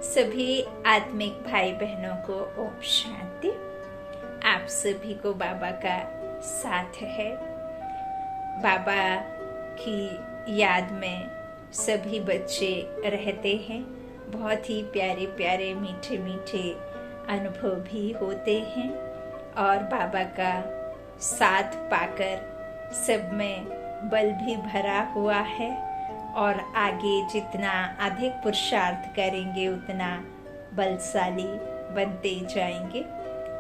सभी आत्मिक भाई बहनों को ओम शांति। आप सभी को बाबा का साथ है। बाबा की याद में सभी बच्चे रहते हैं। बहुत ही प्यारे प्यारे मीठे मीठे अनुभव भी होते हैं और बाबा का साथ पाकर सब में बल भी भरा हुआ है और आगे जितना अधिक पुरुषार्थ करेंगे उतना बलशाली बनते जाएंगे।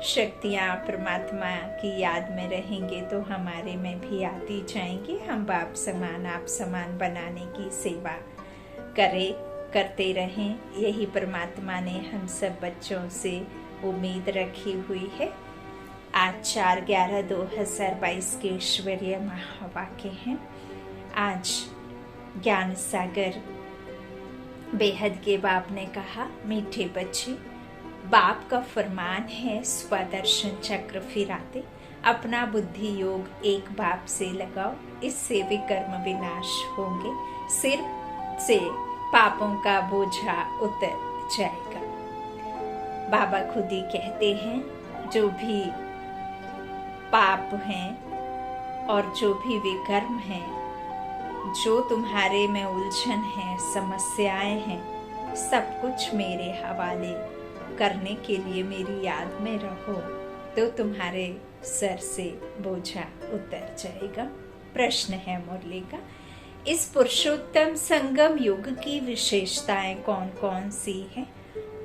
शक्तियाँ परमात्मा की याद में रहेंगे तो हमारे में भी आती जाएंगी। हम बाप समान आप समान बनाने की सेवा करते रहें, यही परमात्मा ने हम सब बच्चों से उम्मीद रखी हुई है। आज 4/11/2022 के ईश्वरीय महावाक्य हैं। आज ज्ञान सागर बेहद के बाप ने कहा, मीठे बच्चे, बाप का फरमान है स्वदर्शन चक्र फिराते, अपना बुद्धि योग एक बाप से लगाओ, इससे विकर्म विनाश होंगे, सिर से पापों का बोझा उतर जाएगा। बाबा खुद ही कहते हैं, जो भी पाप हैं और जो भी विकर्म हैं, जो तुम्हारे में उलझन है, समस्याएं हैं, सब कुछ मेरे हवाले करने के लिए मेरी याद में रहो तो तुम्हारे सर से बोझा उतर जाएगा। प्रश्न है मुरली का, इस पुरुषोत्तम संगम युग की विशेषताएं कौन कौन सी हैं?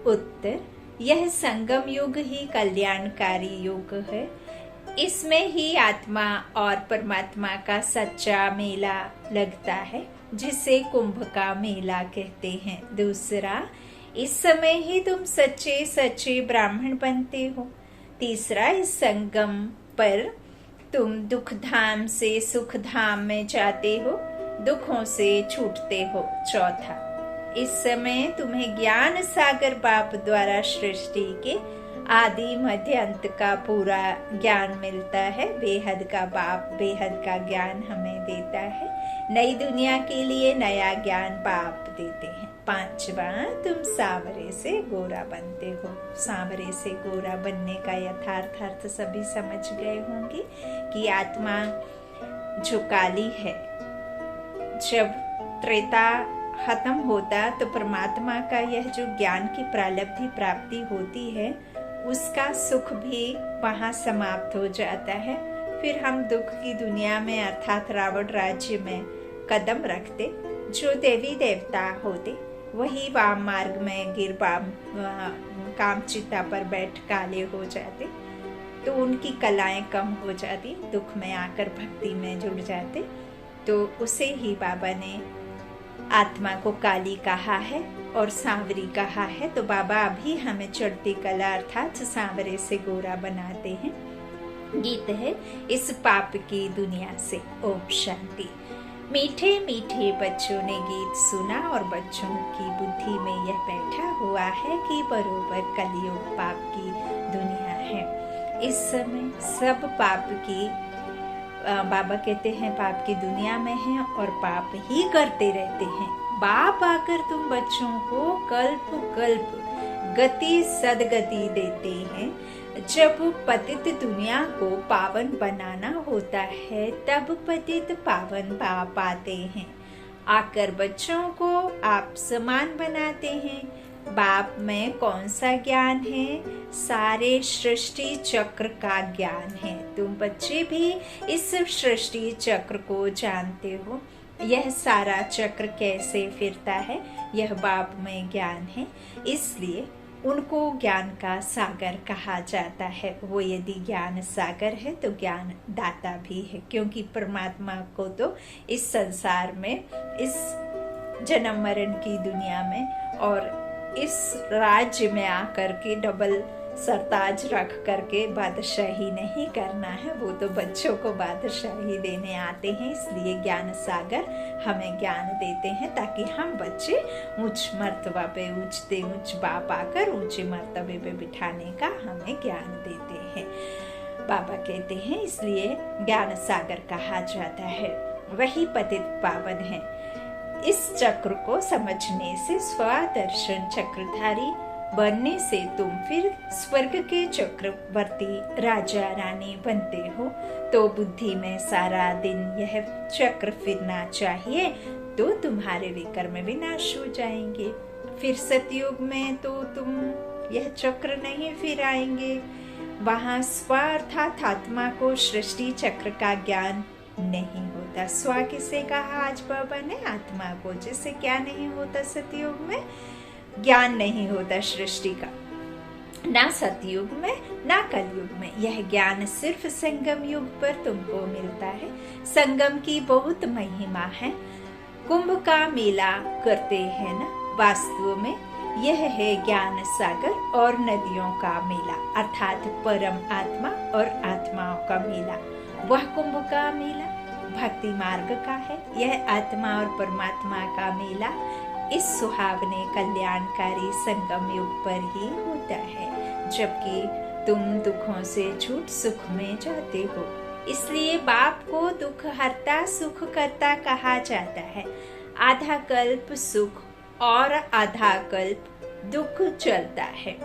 उत्तर, यह संगम युग ही कल्याणकारी युग है। इसमें ही आत्मा और परमात्मा का सच्चा मेला लगता है, जिसे कुंभ का मेला कहते हैं। दूसरा, इस समय ही तुम सच्चे सच्चे ब्राह्मण बनते हो। तीसरा, इस संगम पर तुम दुख धाम से सुख धाम में जाते हो, दुखों से छूटते हो। चौथा, इस समय तुम्हें ज्ञान सागर बाप द्वारा सृष्टि के आदि मध्य अंत का पूरा ज्ञान मिलता है। बेहद का बाप बेहद का ज्ञान हमें देता है। नई दुनिया के लिए नया ज्ञान बाप देते हैं। पांचवा, तुम सांवरे से गोरा बनते हो। सांवरे से गोरा बनने का यथार्थ अर्थ सभी समझ गए होंगे कि आत्मा जो काली है, जब त्रेता खत्म होता तो परमात्मा का यह जो ज्ञान की प्रालब्धि प्राप्ति होती है, उसका सुख भी वहाँ समाप्त हो जाता है। फिर हम दुख की दुनिया में अर्थात रावण राज्य में कदम रखते। जो देवी देवता होते वही वाम मार्ग में गिर कामचिता पर बैठ काले हो जाते, तो उनकी कलाएं कम हो जाती, दुख में आकर भक्ति में जुड़ जाते। तो उसे ही बाबा ने आत्मा को काली कहा है और सांवरी कहा है। तो बाबा अभी हमें चढ़ती कला अर्थात सांवरे से गोरा बनाते हैं। गीत है, इस पाप की दुनिया से ओम शांति। मीठे मीठे बच्चों ने गीत सुना और बच्चों की बुद्धि में यह बैठा हुआ है कि बरोबर कलयुग पाप की दुनिया है। इस समय सब पाप की बाबा कहते हैं पाप की दुनिया में हैं और पाप ही करते रहते हैं। बाप आकर तुम बच्चों को कल्प कल्प गति सदगति देते हैं। जब पतित दुनिया को पावन बनाना होता है, तब पतित पावन बाप आते हैं। आकर बच्चों को आप समान बनाते हैं। बाप में कौन सा ज्ञान है? सारे सृष्टि चक्र का ज्ञान है। तुम बच्चे भी इस सृष्टि चक्र को जानते हो। यह सारा चक्र कैसे फिरता है, यह बाप में ज्ञान है। इसलिए उनको ज्ञान का सागर कहा जाता है। वो यदि ज्ञान सागर है तो ज्ञान दाता भी है, क्योंकि परमात्मा को तो इस संसार में, इस जन्म मरण की दुनिया में और इस राज्य में आकर के डबल सरताज रख करके बादशाही नहीं करना है। वो तो बच्चों को बादशाही देने आते हैं। इसलिए ज्ञान सागर हमें ज्ञान देते हैं, ताकि हम बच्चे ऊंच मर्तबा पे ऊंचते ऊंच बाप आकर ऊंचे मर्तबे पे बिठाने का हमें ज्ञान देते हैं। बाबा कहते हैं इसलिए ज्ञान सागर कहा जाता है। वही पतित पावन है। इस चक्र को समझने से, स्वदर्शन चक्रधारी बनने से तुम फिर स्वर्ग के चक्रवर्ती राजा रानी बनते हो। तो बुद्धि में सारा दिन यह चक्र फिरना चाहिए, तो तुम्हारे विकर्म विनाश हो जाएंगे। फिर सतयुग में तो तुम यह चक्र नहीं फिराएंगे। वहां स्व अर्थात आत्मा को सृष्टि चक्र का ज्ञान नहीं होता। स्व किसे कहा आज बाबा ने? आत्मा को, जिसे क्या नहीं होता सतयुग में? ज्ञान नहीं होता सृष्टि का, ना सतयुग में ना कलयुग में। यह ज्ञान सिर्फ संगम युग पर तुमको मिलता है। संगम की बहुत महिमा है। कुंभ का मेला करते हैं ना, वास्तव में यह है ज्ञान सागर और नदियों का मेला, अर्थात परम आत्मा और आत्माओं का मेला। वह कुंभ का मेला भक्ति मार्ग का है। यह आत्मा और परमात्मा का मेला इस सुहावने कल्याणकारी संगम युग पर ही होता है, जबकि तुम दुखों से छूट सुख में जाते हो। इसलिए बाप को दुख हरता सुख करता कहा जाता है। आधा कल्प सुख और आधा कल्प दुख चलता है।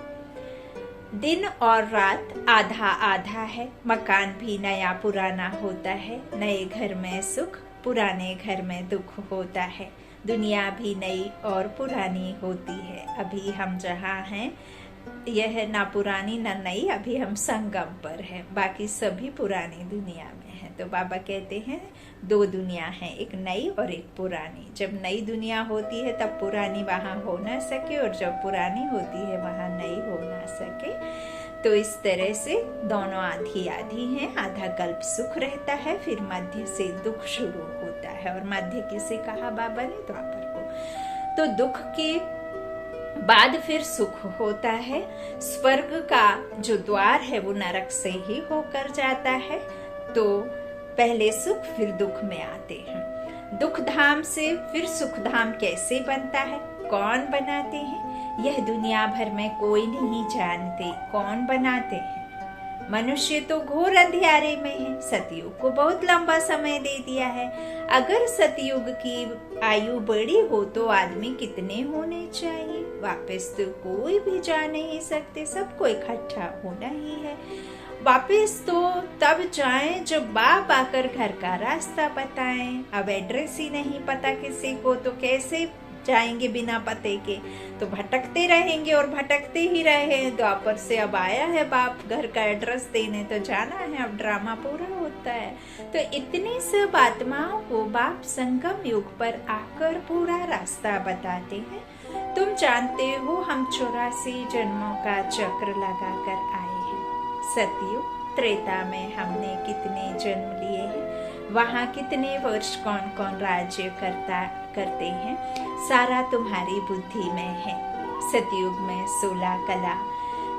दिन और रात आधा आधा है। मकान भी नया पुराना होता है। नए घर में सुख, पुराने घर में दुख होता है। दुनिया भी नई और पुरानी होती है। अभी हम जहाँ हैं यह ना पुरानी ना नई, अभी हम संगम पर हैं, बाकी सभी पुरानी दुनिया में है। तो बाबा कहते हैं दो दुनिया है, एक नई और एक पुरानी। जब नई दुनिया होती है तब पुरानी वहाँ हो ना सके, और जब पुरानी होती है वहाँ नई हो ना सके। तो इस तरह से दोनों आधी आधी हैं। आधा कल्प सुख रहता है, फिर मध्य से दुख शुरू होता है। और मध्य किसे कहा बाबा ने? द्वापर को। तो दुख के बाद फिर सुख होता है। स्वर्ग का जो द्वार है वो नरक से ही होकर जाता है। तो पहले सुख फिर दुख में आते हैं। दुख धाम से फिर सुख धाम कैसे बनता है? कौन बनाते हैं? यह दुनिया भर में कोई नहीं जानते कौन बनाते हैं। मनुष्य तो घोर अंधियारे में है। सतयुग को बहुत लंबा समय दे दिया है। अगर सतयुग की आयु बड़ी हो तो आदमी कितने होने चाहिए? वापस तो कोई भी जा नहीं सकते, सबको इकट्ठा होना ही है। वापस तो तब जाएं जब बाप आकर घर का रास्ता बताएं। अब एड्रेस ही नहीं पता किसी को, तो कैसे जाएंगे बिना पते के? तो भटकते रहेंगे और भटकते ही रहे। द्वापर से अब आया है बाप घर का एड्रेस देने, तो जाना है, अब ड्रामा पूरा होता है। तो इतनी सब आत्माओं को बाप संगम युग पर आकर पूरा रास्ता बताते हैं। तुम जानते हो हम 84 जन्मों का चक्र लगाकर आए हैं। सतयुग त्रेता में हमने कितने जन्म लिए हैं, वहाँ कितने वर्ष कौन कौन राज्य करते हैं, सारा तुम्हारी बुद्धि में है। सतयुग में 16 कला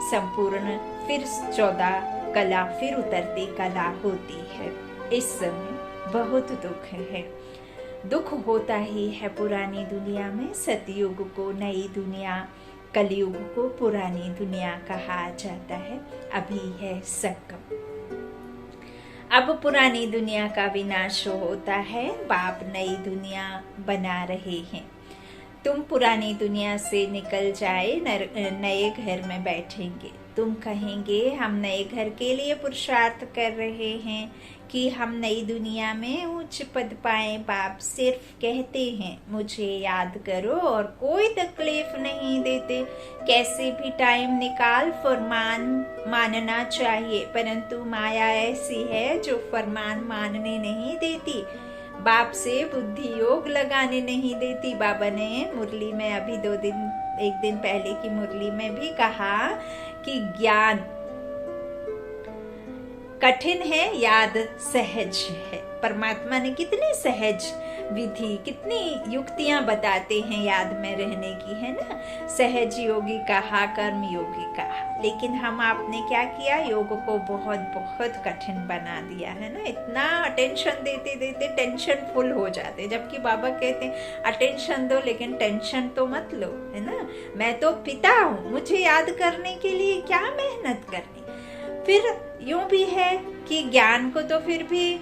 संपूर्ण, फिर 14 कला, फिर उतरती कला होती है। इस समय बहुत दुख है। दुख होता ही है पुरानी दुनिया में। सतयुग को नई दुनिया, कलयुग को पुरानी दुनिया कहा जाता है। अभी है संगम। अब पुरानी दुनिया का विनाश होता है, बाप नई दुनिया बना रहे हैं। तुम पुरानी दुनिया से निकल जाए, नए घर में बैठेंगे। तुम कहेंगे हम नए घर के लिए पुरुषार्थ कर रहे हैं कि हम नई दुनिया में उच्च पद पाएं। बाप सिर्फ कहते हैं मुझे याद करो और कोई तकलीफ नहीं देते। कैसे भी टाइम निकाल फरमान मानना चाहिए, परंतु माया ऐसी है जो फरमान मानने नहीं देती, बाप से बुद्धि योग लगाने नहीं देती। बाबा ने मुरली में अभी एक दिन पहले की मुरली में भी कहा कि ज्ञान कठिन है, याद सहज है। परमात्मा ने कितनी सहज विधि, कितनी युक्तियां बताते हैं याद में रहने की, है ना। सहज योगी कहा, कर्म योगी कहा, लेकिन हम आपने क्या किया? योग को बहुत बहुत कठिन बना दिया है ना। इतना अटेंशन देते देते टेंशन फुल हो जाते, जबकि बाबा कहते हैं अटेंशन दो लेकिन टेंशन तो मत लो, है ना। मैं तो पिता हूँ, मुझे याद करने के लिए क्या मेहनत करनी। फिर यूं भी है कि ज्ञान को तो फिर भी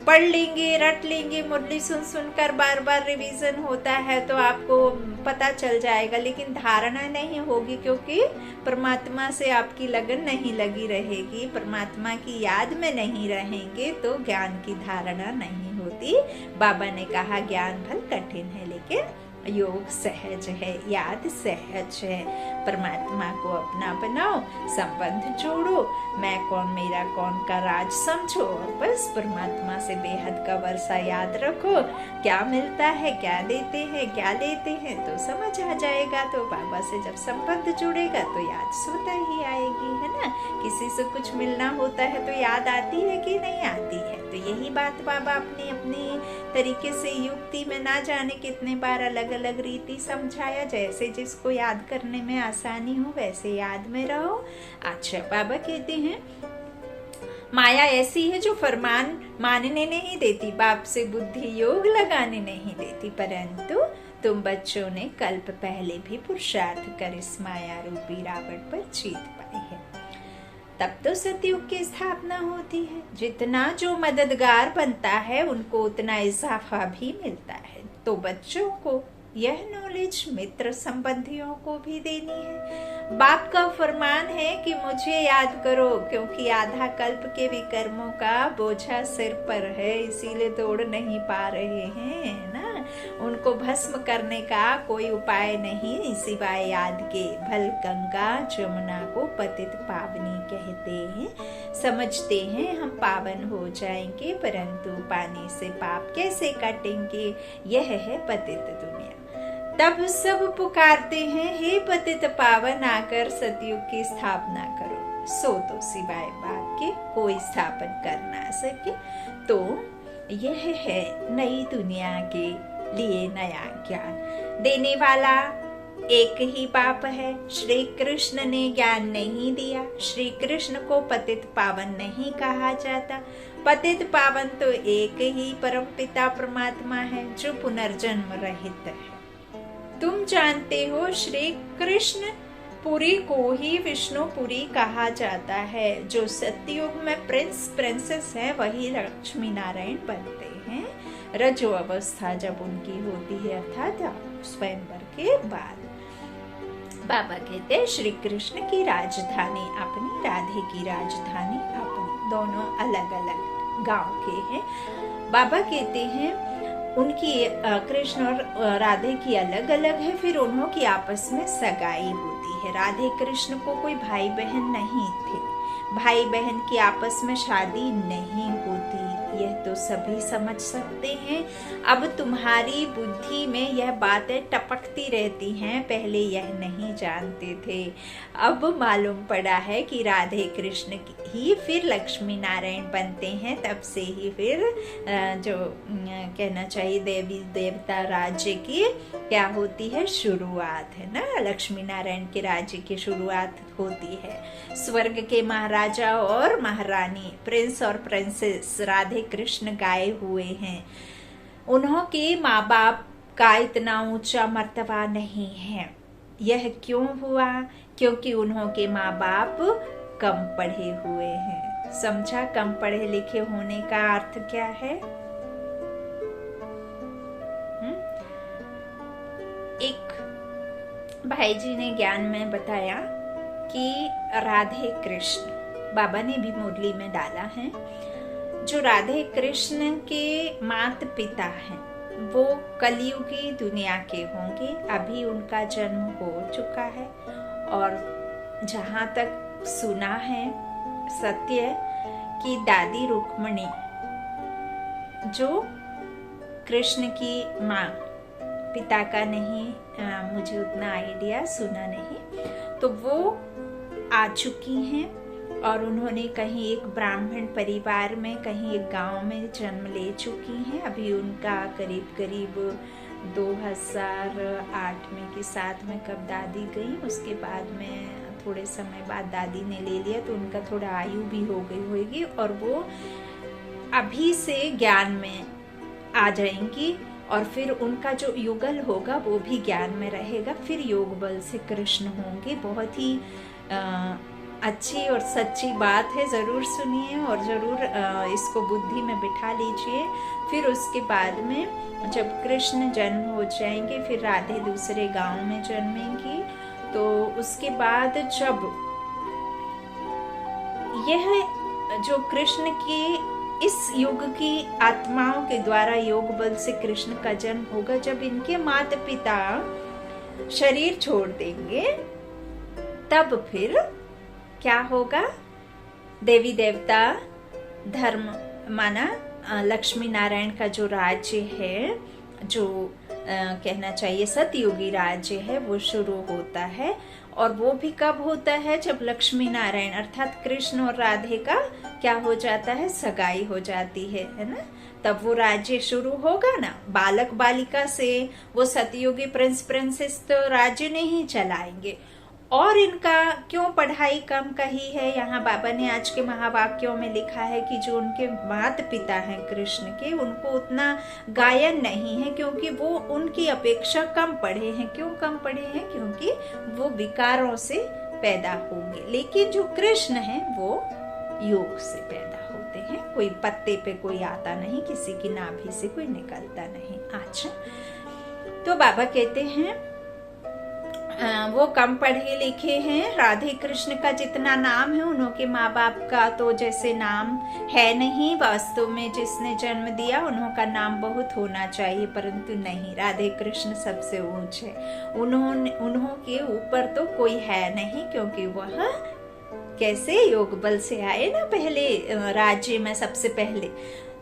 पढ़ लेंगे, रट लेंगे, मुरली सुन सुनकर बार बार रिवीजन होता है तो आपको पता चल जाएगा, लेकिन धारणा नहीं होगी क्योंकि परमात्मा से आपकी लगन नहीं लगी रहेगी, परमात्मा की याद में नहीं रहेंगे तो ज्ञान की धारणा नहीं होती। बाबा ने कहा ज्ञान भल कठिन है लेकिन योग सहज है, याद सहज है। परमात्मा को अपना बनाओ, संबंध जोड़ो, मैं कौन मेरा कौन का राज समझो और बस परमात्मा से बेहद का वर्षा याद रखो। क्या मिलता है, क्या देते हैं, क्या लेते हैं तो समझ आ जाएगा। तो बाबा से जब संबंध जुड़ेगा तो याद स्वतः ही आएगी, है ना। किसी से कुछ मिलना होता है तो याद आती है कि नहीं आती है। तो यही बात बाबा अपनी अपनी तरीके से युक्ति में ना जाने कितने बार अलग अलग रीति समझाया, जैसे जिसको याद करने में आसानी हो वैसे याद में रहो। अच्छा, बाबा कहते हैं माया ऐसी है जो फरमान मानने नहीं देती, बाप से बुद्धि योग लगाने नहीं देती, परंतु तुम बच्चों ने कल्प पहले भी पुरुषार्थ कर इस माया रूपी रावण पर जीत पाई है। तब तो सतयुग की स्थापना होती है। जितना जो मददगार बनता है उनको उतना इजाफा भी मिलता है। तो बच्चों को यह नॉलेज मित्र संबंधियों को भी देनी है। बाप का फरमान है कि मुझे याद करो, क्योंकि आधा कल्प के विकर्मों का बोझा सिर पर है, इसीलिए तोड़ नहीं पा रहे हैं ना। उनको भस्म करने का कोई उपाय नहीं सिवाय याद के। भल गंगा जमुना को पतित पावनी कहते हैं। समझते हैं हम पावन हो जाएंगे, परंतु पानी से पाप कैसे काटेंगे, यह है पतित दुनिया। तब सब पुकारते हैं, हे पतित पावन आकर सतयुग की स्थापना करो। सो तो सिवाय बाप के कोई स्थापन कर ना सके। तो यह है नई दुनिया के लिए नया ज्ञान देने वाला एक ही बाप है। श्री कृष्ण ने ज्ञान नहीं दिया। श्री कृष्ण को पतित पावन नहीं कहा जाता। पतित पावन तो एक ही परम पिता परमात्मा है जो पुनर्जन्म रहित है। तुम जानते हो श्री कृष्ण पुरी को ही विष्णुपुरी कहा जाता है। जो सतयुग में प्रिंस प्रिंसेस है वही लक्ष्मी नारायण बनते हैं। रजो अवस्था जब उनकी होती है अर्थात स्वयंवर के बाद। बाबा कहते हैं श्री कृष्ण की राजधानी अपनी, राधे की राजधानी अपनी, दोनों अलग अलग गांव के हैं। बाबा कहते हैं उनकी कृष्ण और राधे की अलग अलग है, फिर उन्हों की आपस में सगाई होती है। राधे कृष्ण को कोई भाई बहन नहीं थे, भाई बहन की आपस में शादी नहीं होती, यह तो सभी समझ सकते हैं। अब तुम्हारी बुद्धि में यह बातें टपकती रहती हैं, पहले यह नहीं जानते थे। अब मालूम पड़ा है कि राधे कृष्ण ही फिर लक्ष्मी नारायण बनते हैं। तब से ही फिर जो कहना चाहिए देवी देवता राज्य की क्या होती है, शुरुआत है ना। लक्ष्मी नारायण के राज्य की शुरुआत होती है। स्वर्ग के महाराजा और महारानी, प्रिंस और प्रिंसेस राधे कृष्ण गाए हुए हैं। उन्हों के माँ बाप का इतना ऊंचा मर्तबा नहीं है। यह क्यों हुआ? क्योंकि उन्हों के माँ बाप कम पढ़े हुए हैं। समझा कम पढ़े लिखे होने का अर्थ क्या है? एक भाई जी ने ज्ञान में बताया कि राधे कृष्ण, बाबा ने भी मुरली में डाला है, जो राधे कृष्ण के माता पिता हैं वो कलयुगी दुनिया के होंगे। अभी उनका जन्म हो चुका है और जहाँ तक सुना है सत्य कि दादी रुक्मणी जो कृष्ण की माँ, पिता का नहीं, मुझे उतना आइडिया सुना नहीं, तो वो आ चुकी हैं और उन्होंने कहीं एक ब्राह्मण परिवार में, कहीं एक गांव में जन्म ले चुकी हैं। अभी उनका करीब करीब 2008 में कि 7 में कब दादी गई, उसके बाद में थोड़े समय बाद दादी ने ले लिया, तो उनका थोड़ा आयु भी हो गई होगी और वो अभी से ज्ञान में आ जाएंगी और फिर उनका जो युगल होगा वो भी ज्ञान में रहेगा। फिर योग बल से कृष्ण होंगे। बहुत ही अच्छी और सच्ची बात है, ज़रूर सुनिए और ज़रूर इसको बुद्धि में बिठा लीजिए। फिर उसके बाद में जब कृष्ण जन्म हो जाएंगे, फिर राधे दूसरे गांव में जन्मेंगी, तो उसके बाद जब यह जो कृष्ण की इस युग की आत्माओं के द्वारा योग बल से कृष्ण का जन्म होगा, जब इनके माता पिता शरीर छोड़ देंगे, तब फिर क्या होगा? देवी देवता धर्म माना लक्ष्मी नारायण का जो राज्य है, जो कहना चाहिए सतयुगी राज्य है, वो शुरू होता है। और वो भी कब होता है? जब लक्ष्मी नारायण अर्थात कृष्ण और राधे का क्या हो जाता है? सगाई हो जाती है ना? तब वो राज्य शुरू होगा ना। बालक बालिका से वो सतयुगी प्रिंस प्रिंसेस तो राज्य नहीं चलाएंगे। और इनका क्यों पढ़ाई कम कही है? यहाँ बाबा ने आज के महावाक्यों में लिखा है कि जो उनके माता पिता हैं कृष्ण के, उनको उतना गायन नहीं है, क्योंकि वो उनकी अपेक्षा कम पढ़े हैं। क्यों कम पढ़े हैं? क्योंकि वो विकारों से पैदा होंगे। लेकिन जो कृष्ण हैं वो योग से पैदा होते हैं। कोई पत्ते पे कोई आता नहीं, किसी की नाभि से कोई निकलता नहीं। अच्छा, तो बाबा कहते हैं वो कम पढ़े लिखे हैं। राधे कृष्ण का जितना नाम है, उनके माँ बाप का तो जैसे नाम है नहीं। वास्तव में जिसने जन्म दिया उनका नाम बहुत होना चाहिए, परंतु नहीं, राधे कृष्ण सबसे ऊंच है। उन्हों के ऊपर तो कोई है नहीं, क्योंकि वह कैसे योग बल से आए ना पहले राज्य में सबसे पहले।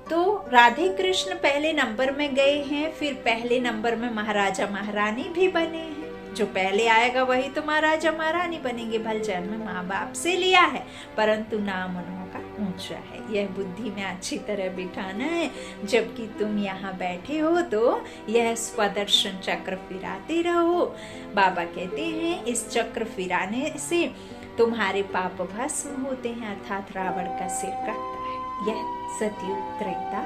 तो राधे कृष्ण पहले नंबर में गए हैं, फिर पहले नंबर में महाराजा महारानी भी बने हैं। जो पहले आएगा वही तो महाराजा महारानी बनेंगे। भल जन्म माँ बाप से लिया है, परंतु नाम उन्हों का ऊंचा है। यह बुद्धि में अच्छी तरह बिठाना है। जबकि तुम यहाँ बैठे हो तो यह स्वदर्शन चक्र फिराते रहो। बाबा कहते हैं इस चक्र फिराने से तुम्हारे पाप भस्म होते हैं, अर्थात रावण का सिर कटता है। यह सतयुग त्रेता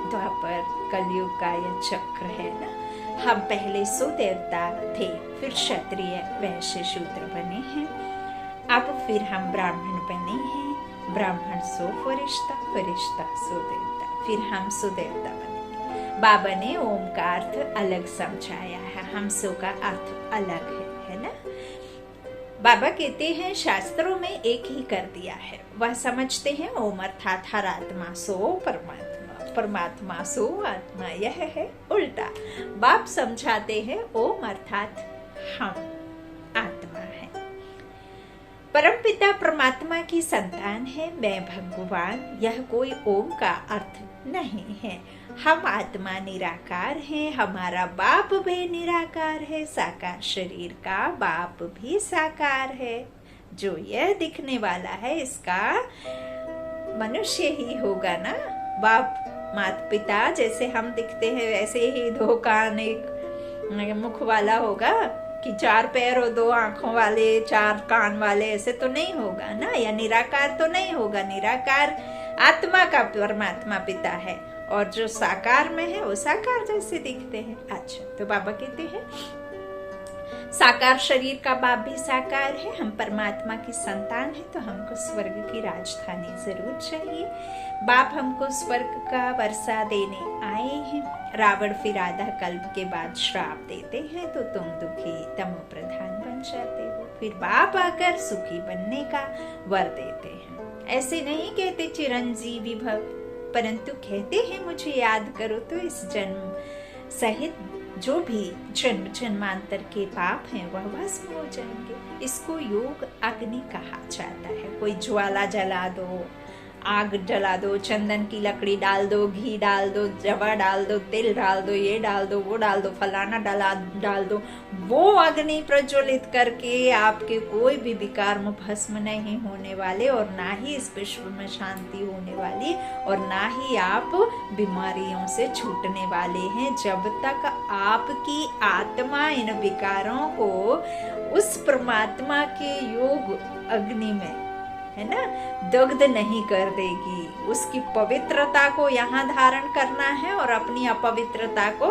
द्वापर कलयुग का यह चक्र है ना। हम पहले सो देवता थे, फिर क्षत्रिय वैश्य शूद्र बने हैं, अब फिर हम ब्राह्मण बने हैं। ब्राह्मण सो फरिश्ता, फरिश्ता सो देवता, फिर हम सो देवता बने। बाबा ने ओम का अर्थ अलग समझाया है, हम सो का अर्थ अलग है ना। बाबा कहते हैं शास्त्रों में एक ही कर दिया है। वह समझते हैं ओम अर्थात हर आत्मा सो परमात्मा, परमात्मा सो आत्मा। यह है उल्टा। बाप समझाते हैं ओम अर्थात हम आत्मा है। परमपिता परमात्मा की संतान है, मैं भगवान। यह कोई ओम का अर्थ नहीं है। हम आत्मा निराकार हैं, हमारा बाप भी निराकार है, साकार शरीर का बाप भी साकार है। जो यह दिखने वाला है इसका मनुष्य ही होगा ना। बाप माता पिता जैसे हम दिखते हैं वैसे ही दो कान एक मुख वाला होगा कि चार पैर और दो आंखों वाले, चार कान वाले, ऐसे तो नहीं होगा ना। या निराकार तो नहीं होगा। निराकार आत्मा का परमात्मा पिता है, और जो साकार में है वो साकार जैसे दिखते हैं। अच्छा, तो बाबा कहते हैं साकार शरीर का बाप भी साकार है। हम परमात्मा की संतान है, तो हमको स्वर्ग की राजधानी जरूर चाहिए। बाप हमको स्वर्ग का वर्षा देने आए हैं। रावण फिर आधा कल्प के बाद श्राप देते हैं, तो तुम दुखी तमो प्रधान बन जाते हो। फिर बाप आकर सुखी बनने का वर देते हैं। ऐसे नहीं कहते चिरंजीवी भव, परंतु कहते हैं मुझे याद करो तो इस जन्म सहित जो भी जन्म जन्मांतर के पाप हैं वह भस्म हो जाएंगे। इसको योग अग्नि कहा जाता है। कोई ज्वाला जला दो, आग जला दो, चंदन की लकड़ी डाल दो, घी डाल दो, जवा डाल दो, तेल डाल दो, ये डाल दो, वो डाल दो, फलाना डाल दो, वो अग्नि प्रज्वलित करके आपके कोई भी विकार में भस्म नहीं होने वाले, और ना ही इस विश्व में शांति होने वाली, और ना ही आप बीमारियों से छूटने वाले हैं, जब तक आपकी आत्मा इन विकारों को उस परमात्मा के योग अग्नि में, है ना, दग्ध नहीं कर देगी। उसकी पवित्रता को यहाँ धारण करना है और अपनी अपवित्रता को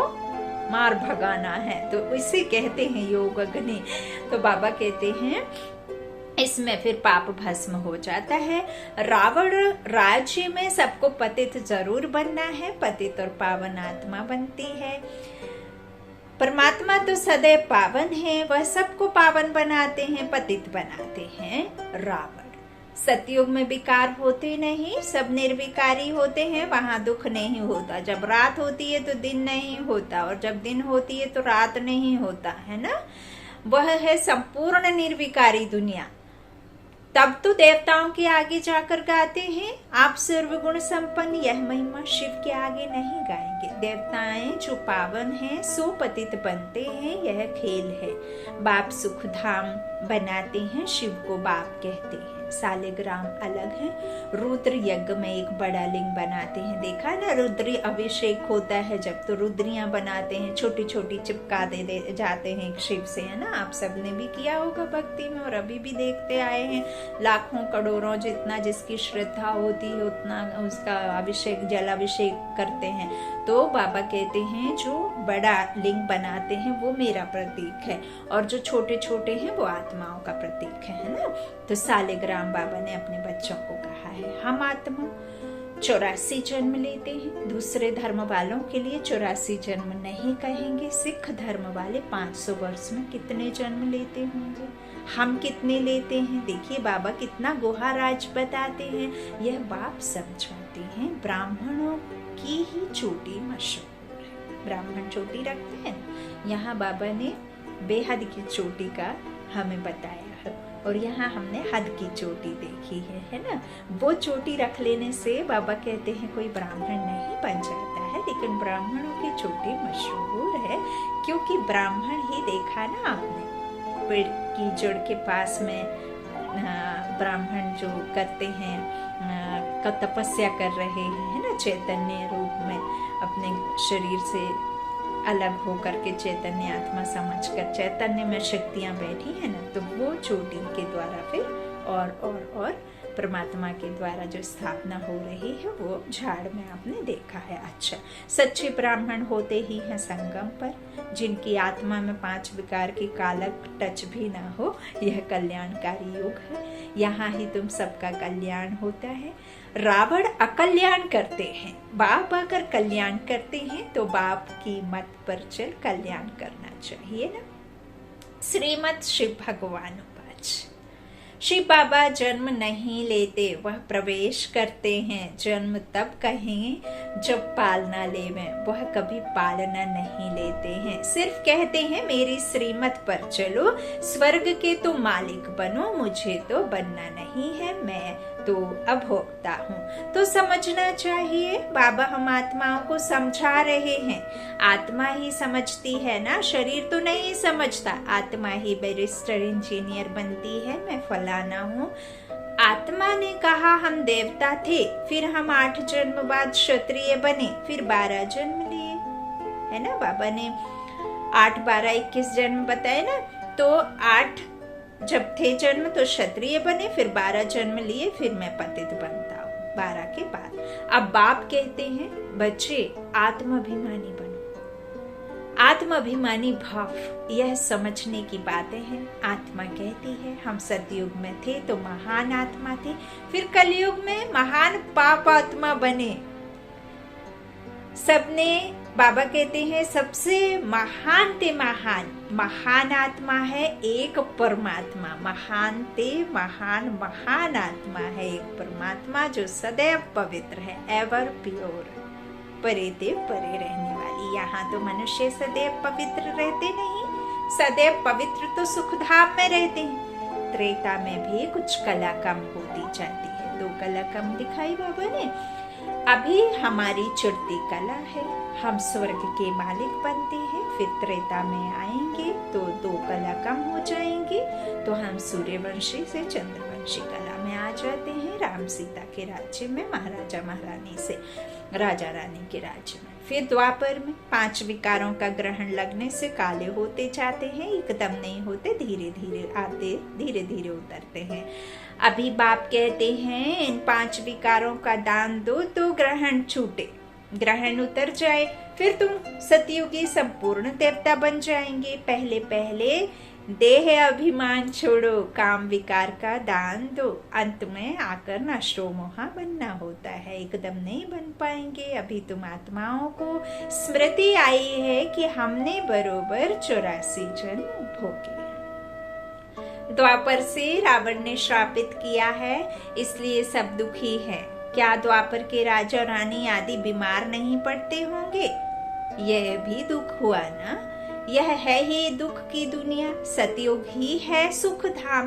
मार भगाना है। तो इसे कहते हैं योग अग्नि। तो बाबा कहते हैं इसमें फिर पाप भस्म हो जाता है। रावण राज्य में सबको पतित जरूर बनना है, पतित और पावन आत्मा बनती है। परमात्मा तो सदैव पावन है, वह सबको पावन बनाते हैं, पतित बनाते हैं रावण। सतयुग में विकार होते नहीं, सब निर्विकारी होते हैं, वहां दुख नहीं होता। जब रात होती है तो दिन नहीं होता, और जब दिन होती है तो रात नहीं होता, है ना। वह है संपूर्ण निर्विकारी दुनिया। तब तो देवताओं के आगे जाकर गाते हैं, आप सर्वगुण संपन्न, यह महिमा शिव के आगे नहीं गाएंगे। देवताएं जो पावन हैं सो पतित बनते हैं, यह खेल है। बाप सुखधाम बनाते हैं, शिव को बाप कहते हैं। सालिग्राम अलग है। रुद्र यज्ञ में एक बड़ा लिंग बनाते हैं, देखा ना, रुद्री अभिषेक होता है जब, तो रुद्रियां बनाते हैं, छोटी छोटी चिपका दे जाते हैं शिव से, है ना। आप सबने भी किया होगा भक्ति में, और अभी भी देखते आए हैं। लाखों करोड़ों जितना जिसकी श्रद्धा होती है उतना उसका अभिषेक, जल अभिषेक करते हैं। तो बाबा कहते हैं जो बड़ा लिंग बनाते हैं वो मेरा प्रतीक है, और जो छोटे छोटे हैं वो आत्माओं का प्रतीक है ना। तो सालिग्राम बाबा ने अपने बच्चों को कहा है, हम आत्मा 84 जन्म लेते हैं। दूसरे धर्म वालों के लिए 84 जन्म नहीं कहेंगे। सिख धर्म वाले 500 वर्ष में कितने जन्म लेते होंगे, हम कितने लेते हैं। देखिए बाबा कितना गुहा राज बताते हैं, यह बाप समझाते हैं। ब्राह्मणों की ही चोटी मशहूर है, ब्राह्मण चोटी रखते हैं, यहाँ बाबा ने बेहद की चोटी का हमें बताया है, और यहाँ हमने हद की चोटी देखी है ना। वो चोटी रख लेने से बाबा कहते हैं कोई ब्राह्मण नहीं बन जाता है, लेकिन ब्राह्मणों की चोटी मशहूर है, क्योंकि ब्राह्मण ही देखा ना आपने, पेड़ की जड़ के पास में ब्राह्मण जो करते हैं, तपस्या कर रहे हैं, है ना, चैतन्य रूप में अपने शरीर से अलग होकर के चैतन्य आत्मा समझकर चैतन्य में शक्तियां बैठी है ना, तो वो चोटी के द्वारा फिर और परमात्मा के द्वारा जो स्थापना हो रही है वो झाड़ में आपने देखा है। अच्छा, सच्चे ब्राह्मण होते ही हैं संगम पर, जिनकी आत्मा में 5 विकार की कालक टच भी ना हो। यह कल्याणकारी युग है, यहाँ ही तुम सबका कल्याण होता है। रावण अकल्याण करते हैं, बाप अगर कल्याण करते हैं तो बाप की मत पर चल कल्याण करना चाहिए ना। श्रीमद शिव भगवान उवाच, शिव बाबा जन्म नहीं लेते, वह प्रवेश करते हैं। जन्म तब कहें जब पालना लेवें, वह कभी पालना नहीं लेते हैं। सिर्फ कहते हैं मेरी श्रीमत पर चलो, स्वर्ग के तो मालिक बनो, मुझे तो बनना नहीं है, मैं तो अभोक्ता हूँ। तो समझना चाहिए, बाबा हम आत्माओं को समझा रहे हैं। आत्मा ही समझती है ना, शरीर तो नहीं समझता। आत्मा ही बैरिस्टर इंजीनियर बनती है, मैं फलाना हूँ। आत्मा ने कहा हम देवता थे, फिर हम 8 जन्म बाद क्षत्रिय बने, फिर 12 जन्म लिए, है ना। बाबा ने 8, 12, 21 जन्म बताए ना। तो 8 जब थे जन्म तो क्षत्रिय बने, फिर 12 जन्म लिए, फिर मैं पतित बनता हूँ 12 के बाद। अब बाप कहते हैं बच्चे आत्माभिमानी बनो। आत्माभिमानी भाव, यह समझने की बातें हैं। आत्मा कहती है हम सतयुग में थे तो महान आत्मा थे, फिर कलयुग में महान पाप आत्मा बने। सबने, बाबा कहते हैं सबसे महान ते महान आत्मा है एक परमात्मा। महान ते महान आत्मा है एक परमात्मा, जो सदैव पवित्र है, एवर प्योर, परे ते परे रहने वाली। यहाँ तो मनुष्य सदैव पवित्र रहते नहीं, सदैव पवित्र तो सुखधाम में रहते हैं। त्रेता में भी कुछ कला कम होती जाती है, 2 कला कम दिखाई बाबा ने। अभी हमारी चढ़ती कला है, हम स्वर्ग के मालिक बनते हैं, फिर त्रेता में आएंगे तो 2 कला कम हो जाएंगे, तो हम सूर्यवंशी से चंद्रवंशी कला में आ जाते हैं, राम सीता के राज्य में, महाराजा महारानी से राजा रानी के राज्य में। फिर द्वापर में 5 विकारों का ग्रहण लगने से काले होते जाते हैं, एकदम नहीं होते, धीरे धीरे आते, धीरे धीरे उतरते हैं। अभी बाप कहते हैं इन 5 विकारों का दान दो तो ग्रहण छूटे, ग्रहण उतर जाए, फिर तुम सतयुगी संपूर्ण देवता बन जाएंगे। पहले पहले देह अभिमान छोड़ो, काम विकार का दान दो। अंत में आकर नष्टो मोहा बनना होता है, एकदम नहीं बन पाएंगे। अभी तुम आत्माओं को स्मृति आई है कि हमने बरोबर 84 जन्म भोगे। द्वापर से रावण ने श्रापित किया है, इसलिए सब दुखी है। क्या द्वापर के राजा रानी आदि बीमार नहीं पड़ते होंगे? यह भी दुख हुआ ना। यह है ही दुख की दुनिया, सतयुग ही है सुख धाम।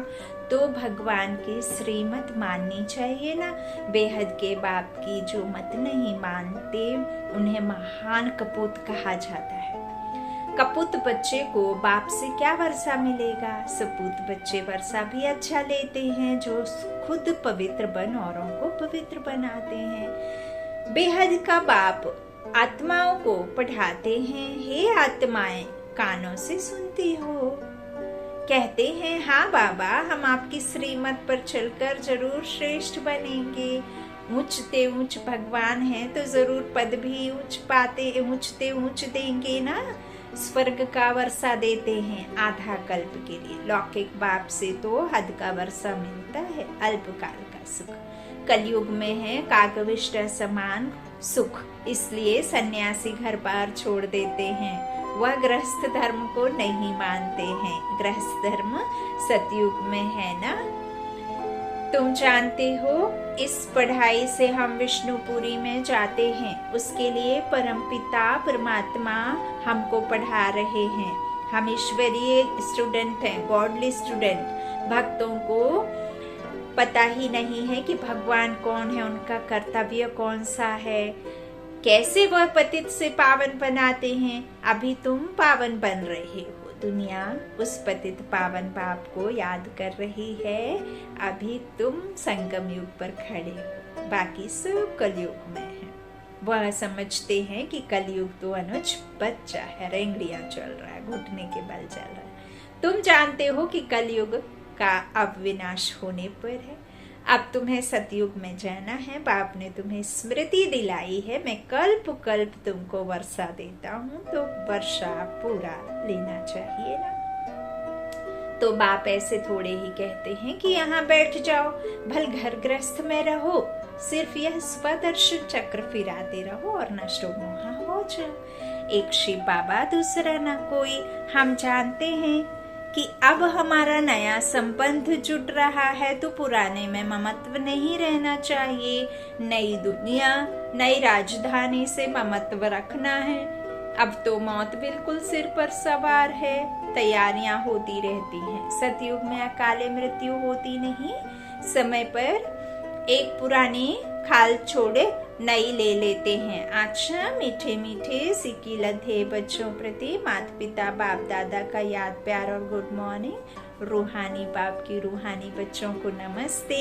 तो भगवान की श्रीमत माननी चाहिए ना। बेहद के बाप की जो मत नहीं मानते, उन्हें महान कपूत कहा जाता है। कपूत बच्चे को बाप से क्या वर्षा मिलेगा? सपूत बच्चे वर्षा भी अच्छा लेते हैं, जो खुद पवित्र बन औरों को पवित्र बनाते हैं। बेहद का बाप आत्माओं को पढ़ाते हैं, हे आत्माएं कानों से सुनती हो। कहते हैं, हाँ बाबा, हम आपकी श्रीमत पर चलकर जरूर श्रेष्ठ बनेंगे। ऊंचते ऊंच भगवान हैं तो जरूर पद भी ऊंचते ऊंच देंगे ना। स्वर्ग का वर्षा देते हैं आधा कल्प के लिए। लौकिक बाप से तो हद का वर्षा मिलता है, अल्पकाल का सुख। कलयुग में है काकविष्ट समान सुख, इसलिए सन्यासी घर बार छोड़ देते हैं। वह गृहस्थ धर्म को नहीं मानते हैं। गृहस्थ धर्म सतयुग में है ना। तुम जानते हो, इस पढ़ाई से हम विष्णुपुरी में जाते हैं। उसके लिए परमपिता परमात्मा हमको पढ़ा रहे हैं। हम ईश्वरीय स्टूडेंट हैं, गॉडली स्टूडेंट। भक्तों को पता ही नहीं है कि भगवान कौन है, उनका कर्तव्य कौन सा है, कैसे वह पतित से पावन बनाते हैं। अभी तुम पावन बन रहे हो। दुनिया उस पतित पावन बाप को याद कर रही है। अभी तुम संगम युग पर खड़े हो, बाकी सब कलयुग में है। वह समझते हैं कि कलयुग तो अनुज बच्चा है, रेंगड़ियां चल रहा है, घुटने के बल चल रहा है। तुम जानते हो कि कलयुग का अब विनाश होने पर है। अब तुम्हें सतयुग में जाना है। बाप ने तुम्हें स्मृति दिलाई है। मैं कल्प कल्प तुमको वर्षा देता हूँ, तो वर्षा पूरा लेना चाहिए ना। तो बाप ऐसे थोड़े ही कहते हैं कि यहाँ बैठ जाओ, भल घर गृहस्थ में रहो, सिर्फ यह स्वदर्शन चक्र फिराते रहो और नष्टो मोहा हो जाओ। एक शिव बाबा, दूसरा ना कोई। हम जानते हैं कि अब हमारा नया संबंध जुड़ रहा है, तो पुराने में ममत्व नहीं रहना चाहिए। नई दुनिया, नई राजधानी से ममत्व रखना है। अब तो मौत बिल्कुल सिर पर सवार है, तैयारियां होती रहती हैं। सतयुग में अकाले मृत्यु होती नहीं। समय पर एक पुरानी खाल छोड़े नई ले लेते हैं। अच्छा, मीठे मीठे सिक्की लधे बच्चों प्रति माता पिता बाप दादा का याद प्यार और गुड मॉर्निंग। रूहानी बाप की रूहानी बच्चों को नमस्ते।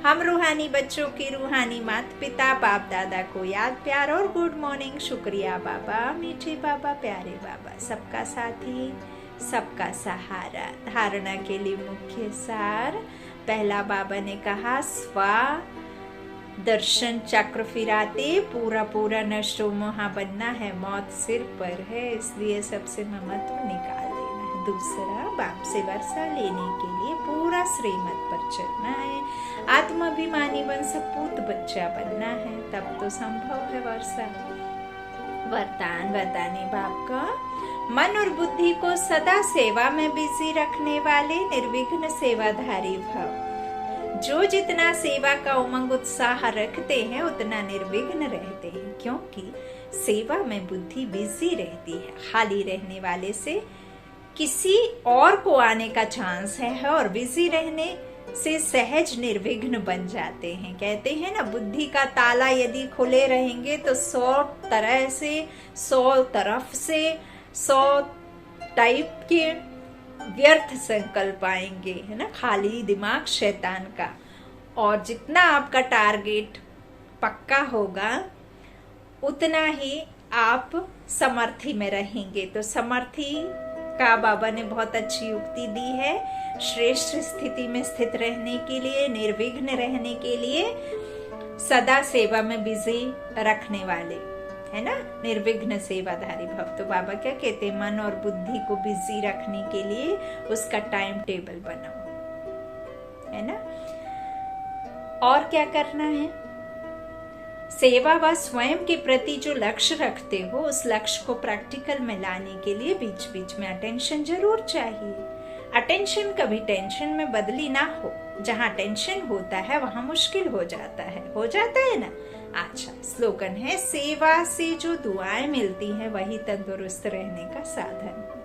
हम रूहानी बच्चों की रूहानी माता पिता बाप दादा को याद प्यार और गुड मॉर्निंग। शुक्रिया बाबा, मीठे बाबा, प्यारे बाबा, सबका साथी, सबका सहारा। धारणा के लिए मुख्य सार। पहला बाबा ने कहा, स्वा दर्शन चक्र फिराते पूरा पूरा नष्टो मोहा बनना है। मौत सिर पर है, इसलिए सबसे ममत्व निकाल देना है। दूसरा, बाप से वर्षा लेने के लिए पूरा श्रीमत पर चलना है। आत्माभिमानी बन सपूत बच्चा बनना है, तब तो संभव है वर्षा। वरदान बताने बाप का, मन और बुद्धि को सदा सेवा में बिजी रखने वाले निर्विघ्न सेवाधारी भव। जो जितना सेवा का उमंग उत्साह रखते हैं, उतना निर्विघ्न रहते हैं, क्योंकि सेवा में बुद्धि बिजी रहती है। खाली रहने वाले से किसी और को आने का चांस है, और बिजी रहने से सहज निर्विघ्न बन जाते हैं। कहते हैं ना, बुद्धि का ताला यदि खुले रहेंगे तो 100 तरह से, 100 तरफ से, 100 टाइप के व्यर्थ संकल्प आएंगे, है ना। खाली दिमाग शैतान का। और जितना आपका टारगेट पक्का होगा, उतना ही आप समर्थी में रहेंगे। तो समर्थी का बाबा ने बहुत अच्छी युक्ति दी है। श्रेष्ठ स्थिति में स्थित रहने के लिए, निर्विघ्न रहने के लिए, सदा सेवा में बिजी रखने वाले। है ना, निर्विघ्न सेवाधारी भव। तो बाबा क्या कहते हैं, मन और बुद्धि को बिजी रखने के लिए उसका टाइम टेबल बनाओ, है ना। और क्या करना है, सेवा व स्वयं के प्रति जो लक्ष्य रखते हो उस लक्ष्य को प्रैक्टिकल में लाने के लिए बीच बीच में अटेंशन जरूर चाहिए। अटेंशन कभी टेंशन में बदली ना हो। जहाँ टेंशन होता है वहां मुश्किल हो जाता है ना। अच्छा, स्लोगन है, सेवा से जो दुआएं मिलती हैं वही तंदुरुस्त रहने का साधन है।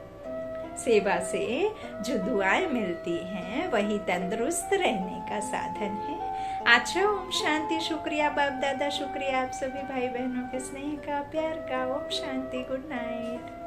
सेवा से जो दुआएं मिलती हैं वही तंदुरुस्त रहने का साधन है। अच्छा, ओम शांति। शुक्रिया बाप दादा, शुक्रिया आप सभी भाई बहनों के स्नेह का, प्यार का। Om Shanti, good night.